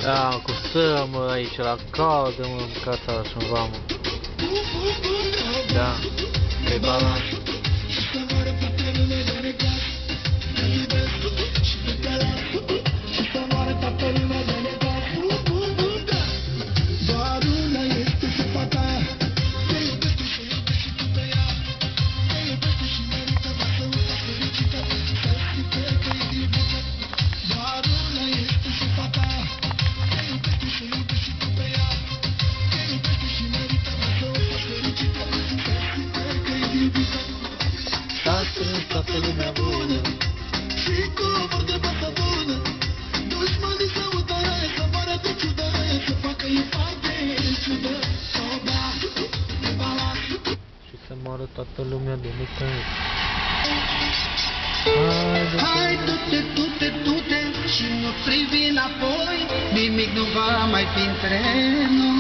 A, cu sârmă aici la caldă, mă, mâncați așa în vamă. Da, pe balans. Toată lumea bună și cu vor de bata bună, dușmanii să udare, să moară de ciudă, să facă infarte ciudă, de balans și să moară toată lumea de necăi. Hai, du-te, du-te, du-te și nu privi înapoi, nimic nu va mai fi între noi.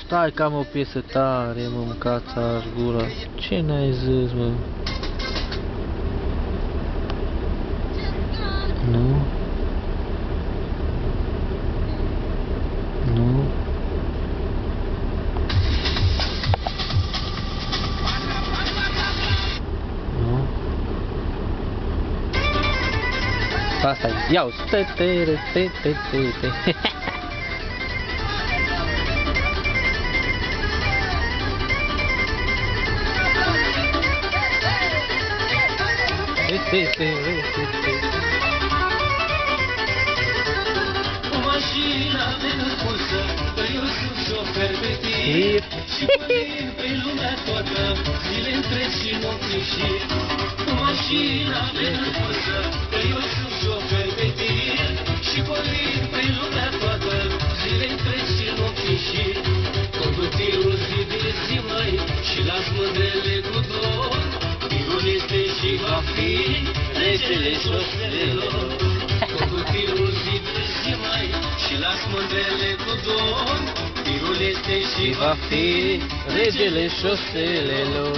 Stai că am o piesă tare, mă, mâncați-aș gura. Ce n-ai zis, mă? Nu? Nu? Nu? Asta e, iau, O mașină de născusă, că eu sunt șofer pe tir și pălim pe lumea toată, zile întregi și nopți și o mașină de născusă, că eu sunt șofer pe tir și pălim pe lumea toată, zile întregi și nopți și conduc tirul zi de zi, măi, și las mândrele cu dor. Tirul este și va fi regele șoselelor. Conduc tirul zi de zi, mai și las mândrele cu dor. Tirul este și va fi regele șoselelor.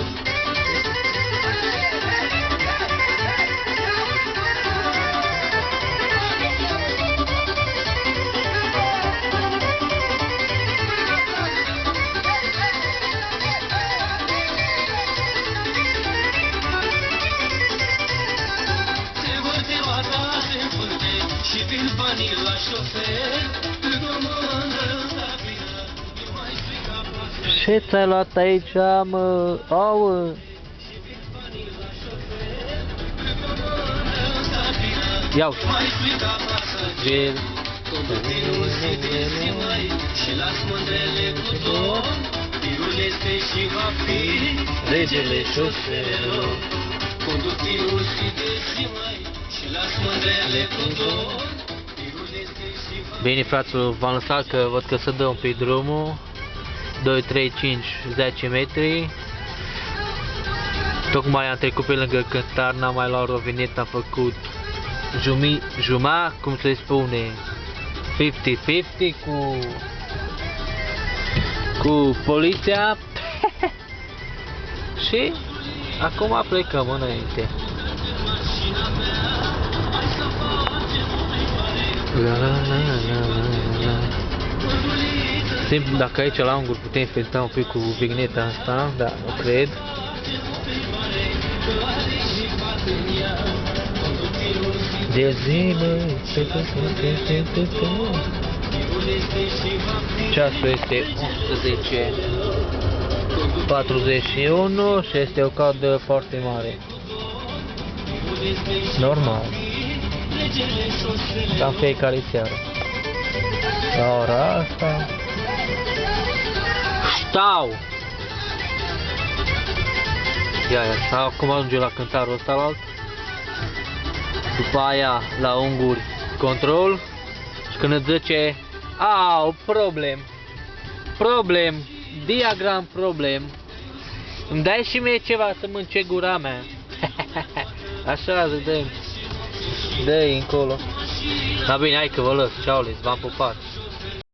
Și vin banii la șofer, când o mândră stabilă, eu mai stric apasă. Ce ți-ai luat aici, mă? Auă! Și vin banii la șofer, când o mândră stabilă, iau! mai stric apasă. Gel! Conduc tirul zi de zi, mai și las mândrele cu dor. Tirul este și va fi regele șoselelor. Conduc tirul zi de zi, mai și las mândrele cu dor. Bine, fraților, v-am lăsat că văd că se dă un pic drumul. 2, 3, 5, 10 metri. Tocmai am trecut pe lângă Cântar, n-am mai luat rovinetă, am făcut juma, cum se spune, 50-50 cu poliția. Și acum plecăm înainte. Simplu, dacă aici la unguri putem filtra un pic cu vigneta asta, dar nu cred. De zi, măi, ceasul este 11:41 și este o caldă foarte mare. Normal. Ca în fiecare seară. La ora asta stau. Ia, acum ajunge la Cântarul ăsta la alt. După aia la unguri control. Și când îți zice problem, diagram problem, îmi dai și mie ceva să mânce gura mea. Așa vedem. Dă-i încolo. Da, bine, hai că vă lăs. Ceau, v-am pupat.